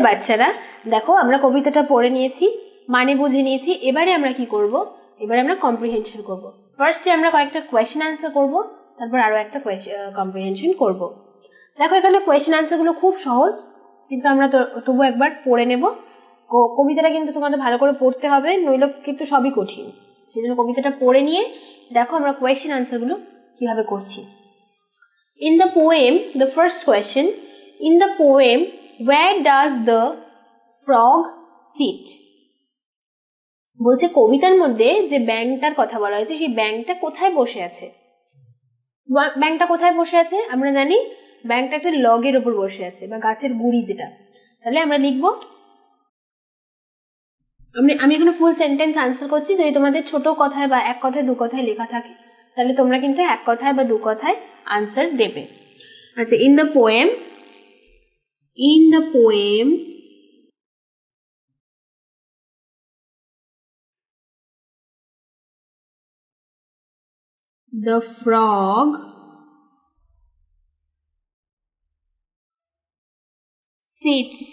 বাচ্চারা দেখো আমরা কবিতাটা পড়ে নিয়েছি, মানে বুঝে নিয়েছি। এবারে আমরা কি করব, এবারে আমরা কম্প্রিহেনশন করব। ফার্স্টে আমরা কয়েকটা কোয়েশ্চেন আনসার করব, তারপর আরো একটা কম্প্রিহেনশন করব। দেখো এখানে কোয়েশ্চেন আনসারগুলো খুব সহজ, কিন্তু আমরা তবু একবার পড়ে নেব। কবিতাটা কিন্তু তোমাদের ভালো করে পড়তে হবে, নইলে কিন্তু সবই কঠিন। সেই জন্য কবিতাটা পড়ে নিয়ে দেখো আমরা কোয়েশ্চেন আনসারগুলো কিভাবে করছি। In the poem, the first question, in the poem, where does the frog sit? বলছে কবিতার মধ্যে যে ব্যাঙটার কথা বলা হয়েছে সেই ব্যাঙটা কোথায় বসে আছে। ব্যাঙটা কোথায় বসে আছে আমরা জানি, ব্যাঙটা একটা লগের উপর বসে আছে বা গাছের গুড়ি যেটা। তাহলে আমরা লিখব, আমি এখানে ফুল সেন্টেন্স আনসার করছি। যদি তোমাদের ছোট কথায় বা এক কথায় দু কথায় লেখা থাকে তাহলে তোমরা কিন্তু এক কথায় বা দু কথায় আনসার দেবে। আচ্ছা, in the poem the frog sits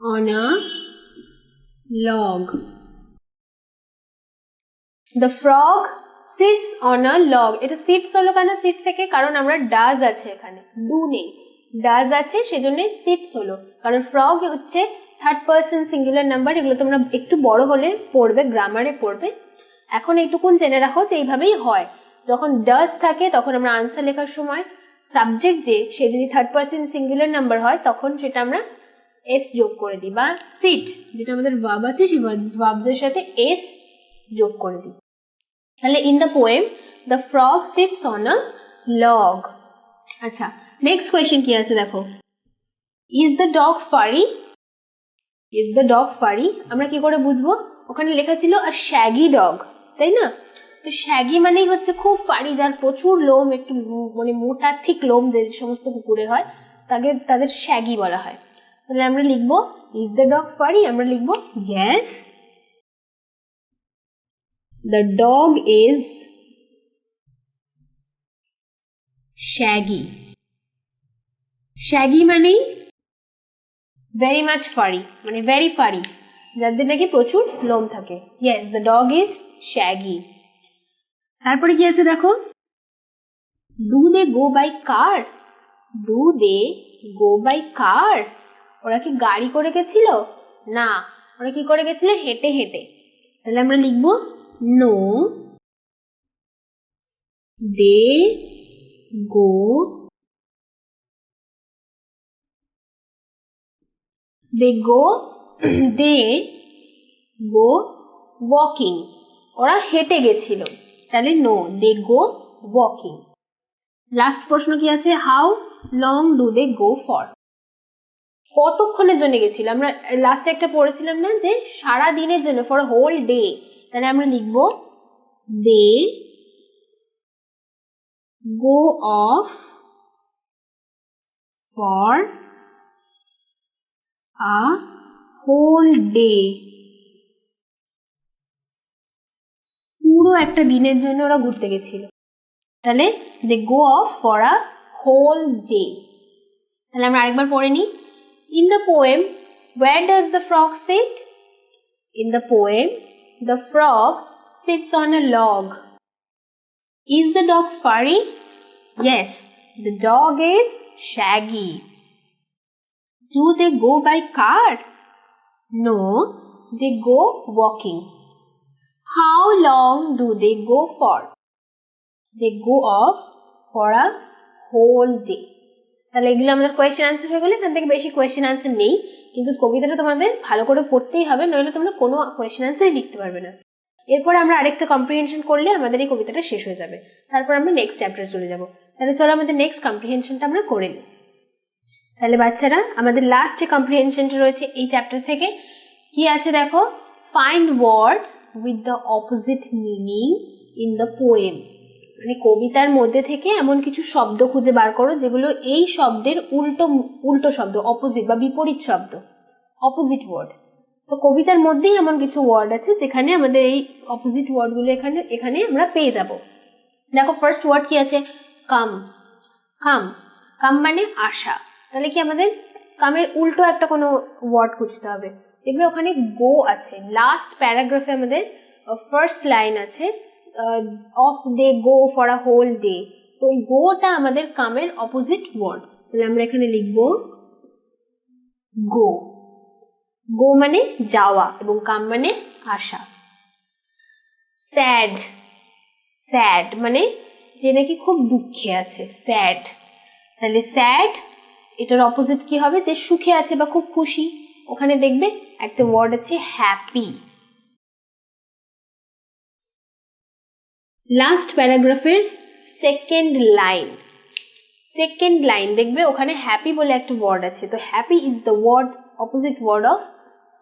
on a log. The frog sits on a log. এটা sits হলো কেন সিট থেকে, কারণ আমরা does আছে এখানে, do নেই, does আছে সেজন্য sits হলো। কারণ frog হচ্ছে থার্ড পারসন সিঙ্গুলার নাম্বার, এগুলো তোমরা একটু বড় হলে পড়বে, গ্রামারে পড়বে। এখন এইটুকুন জেনে রাখো যে এইভাবেই হয়, যখন does থাকে তখন আমরা আনসার লেখার সময় সাবজেক্ট যে সে যদি থার্ড পারসন সিঙ্গুলার নাম্বার হয় তখন সেটা আমরা এস যোগ করে দিই, বা সিট যেটা আমাদের ভার্ব আছে সেই ভার্বসের সাথে এস যোগ করে দিই। তাহলে in the poem the frog sits on a log. আচ্ছা, নেক্সট কোয়েশ্চেন কি আছে দেখো, is the dog furry? Is the dog furry আমরা কি করে বুঝবো, ওখানে লেখা ছিল আ শ্যাগি ডগ, তাই না? তো শ্যাগি মানেই হচ্ছে খুব ফারি, যার প্রচুর লোম, একটু মানে মোটা ঠিক লোম যে সমস্ত কুকুরের হয় তাদের শ্যাগি বলা হয়। তাহলে আমরা লিখবো ইজ দ্য ডগ ফারি, আমরা লিখবো yes the dog is shaggy. Shaggy মানে very much furry, মানে very furry, যাদের নাকি প্রচুর লোম থাকে। Yes, the dog is shaggy. তারপরে কি আছে দেখো, do they go by car? Do they go by car? ওরা কি গাড়ি করে গেছিল? না, ওরা কি করে গেছিল? হেঁটে হেঁটে। তাহলে আমরা লিখবো no, they go walking. ওরা হেঁটে গেছিল, তাহলে no, they go walking. Last প্রশ্ন কি আছে, how long do they go for? কতক্ষণের জন্য গেছিল? আমরা লাস্টে একটা পড়েছিলাম না যে সারা দিনের জন্য, ফর হোল ডে। তাহলে আমরা লিখবো they go off for a whole day. পুরো একটা দিনের জন্য ওরা ঘুরতে গেছিল, তাহলে they go off for a whole day. তাহলে আমরা আরেকবার পড়ে নিই। In the poem, where does the frog sit? In the poem, the frog sits on a log. Is the dog furry? Yes, the dog is shaggy. Do they go by car? No, they go walking. How long do they go for? They go off for a whole day. তাহলে এগুলো আমাদের question answer হয়ে গেলে, এখান থেকে বেশি question answer নেই, কিন্তু কবিতাটা তোমাদের ভালো করে পড়তেই হবে, নইলে তোমরা কোনো কোয়েশ্চেন আনসারই লিখতে পারবে না। এরপর আমরা আরেকটা কম্প্রিহেনশন করলে আমাদের এই কবিতাটা শেষ হয়ে যাবে, তারপর আমরা নেক্সট চ্যাপ্টারে চলে যাব। তাহলে চলো আমাদের নেক্সট কম্প্রিহেনশনটা আমরা করে নিই। তাহলে বাচ্চারা আমাদের লাস্ট যে কম্প্রিহেনশনটা রয়েছে এই চ্যাপ্টার থেকে কি আছে দেখো, find words with the opposite meaning in the poem. মানে কবিতার মধ্যে থেকে এমন কিছু শব্দ খুঁজে বার করো যেগুলো এই শব্দের উল্টো শব্দ, অপোজিট বা বিপরীত শব্দ, অপোজিট ওয়ার্ড। তো কবিতার মধ্যেই এমন কিছু ওয়ার্ড আছে যেখানে আমাদের এই অপোজিট ওয়ার্ডগুলো এখানে আমরা পেয়ে যাব। দেখো ফার্স্ট ওয়ার্ড কি আছে, কাম। কাম কাম মানে আসা। তাহলে কি আমাদের কামের উল্টো একটা কোনো ওয়ার্ড খুঁজতে হবে। দেখবে ওখানে গো আছে, লাস্ট প্যারাগ্রাফে আমাদের ফার্স্ট লাইন আছে off they go for a whole day. তো গোটা আমাদের কামের অপোজিট ওয়ার্ড, তাহলে আমরা এখানে লিখব গো। গো মানে যাওয়া এবং কাম মানে আসা। স্যাড, স্যাড মানে যে নাকি খুব দুঃখে আছে, স্যাড। তাহলে স্যাড এটার অপোজিট কি হবে, যে সুখে আছে বা খুব খুশি। ওখানে দেখবে একটা ওয়ার্ড আছে হ্যাপি। লাস্ট প্যারাগ্রাফের সেকেন্ড লাইন, সেকেন্ড লাইন দেখবে ওখানে হ্যাপি বলে একটা ওয়ার্ড আছে। তো happy is the word opposite word of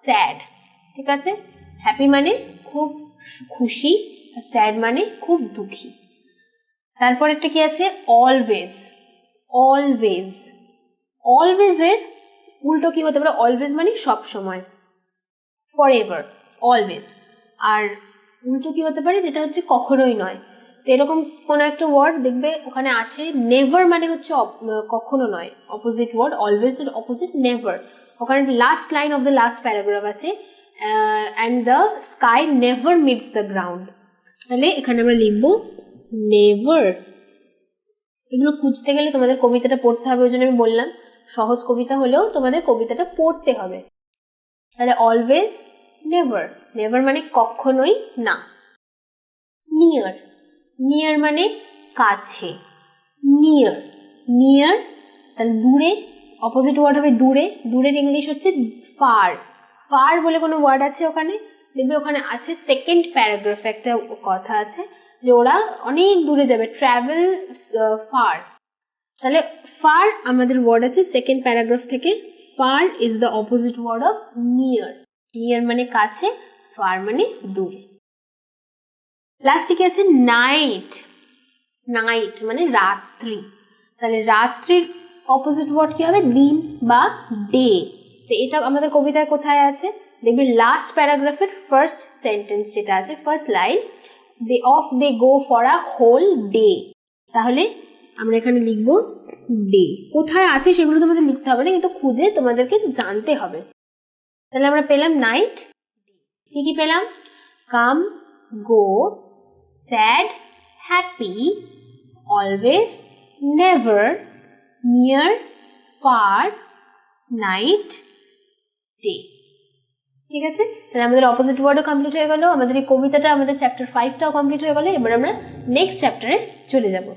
sad. ঠিক আছে, হ্যাপি মানে খুব খুশি, আর স্যাড মানে খুব দুঃখী। তারপর একটা কি আছে অলওয়েজ। অলওয়েজ, অলওয়েজ এর উল্টো কি হতে পারে, অলওয়েজ মানে সব সময়, ফরএভার, অলওয়েজ। আর উল্টো কি হতে পারে, যেটা হচ্ছে কখনোই নয়। তো এরকম কোনো একটা ওয়ার্ড দেখবে ওখানে আছে নেভার, মানে হচ্ছে কখনো নয়, অপোজিট ওয়ার্ড অলওয়েজ এর অপোজিট নেভার। ওখানে last line of the last paragraph আছে and the sky never meets the ground. তাহলে এখানে আমরা লিখবো নেভার। এগুলো খুঁজতে গেলে তোমাদের কবিতাটা পড়তে হবে, ওই জন্য আমি বললাম সহজ কবিতা হলেও তোমাদের কবিতাটা পড়তে হবে। তাহলে অলওয়েজ, নেভার, নেভার মানে কখনোই না। নিয়ার, নিয়ার মানে কাছে, নিয়ার, নিয়ার তাহলে দূরে, অপোজিট ওয়ার্ড হবে দূরে। দূরের ইংলিশ হচ্ছে ফার। ফার বলে কোনো ওয়ার্ড আছে ওখানে, দেখবে ওখানে আছে সেকেন্ড প্যারাগ্রাফে একটা কথা আছে যে ওরা অনেক দূরে যাবে, ট্রাভেল ফার। তাহলে ফার আমাদের ওয়ার্ড আছে সেকেন্ড প্যারাগ্রাফ থেকে। Far is the opposite word of near. Near মানে কাছে, ফার মানে দূরে। লাস্টে কি আছে নাইট। নাইট মানে রাত্রি। তাহলে রাত্রির অপোজিট ওয়ার্ড কি হবে, দিন বা ডে। তো এটা আমাদের কবিতায় কোথায় আছে, দেখবে লাস্ট প্যারাগ্রাফের ফার্স্ট সেন্টেন্স যেটা আছে, first line, they off they go for a whole day. তাহলে আমরা এখানে লিখব ডে। কোথায় আছে সেগুলো তোমাদের লিখতে হবে না, কিন্তু খুঁজে তোমাদেরকে জানতে হবে। তাহলে আমরা পেলাম নাইট, কি কি পেলাম, come, go, sad, happy, always, never, near, far, night, day. ঠিক আছে, তাহলে আমাদের অপোজিট ওয়ার্ডও কমপ্লিট হয়ে গেল, আমাদের এই কবিতাটা, আমাদের চ্যাপ্টার 5টাও কমপ্লিট হয়ে গেল। এবার আমরা নেক্সট চ্যাপ্টারে চলে যাব।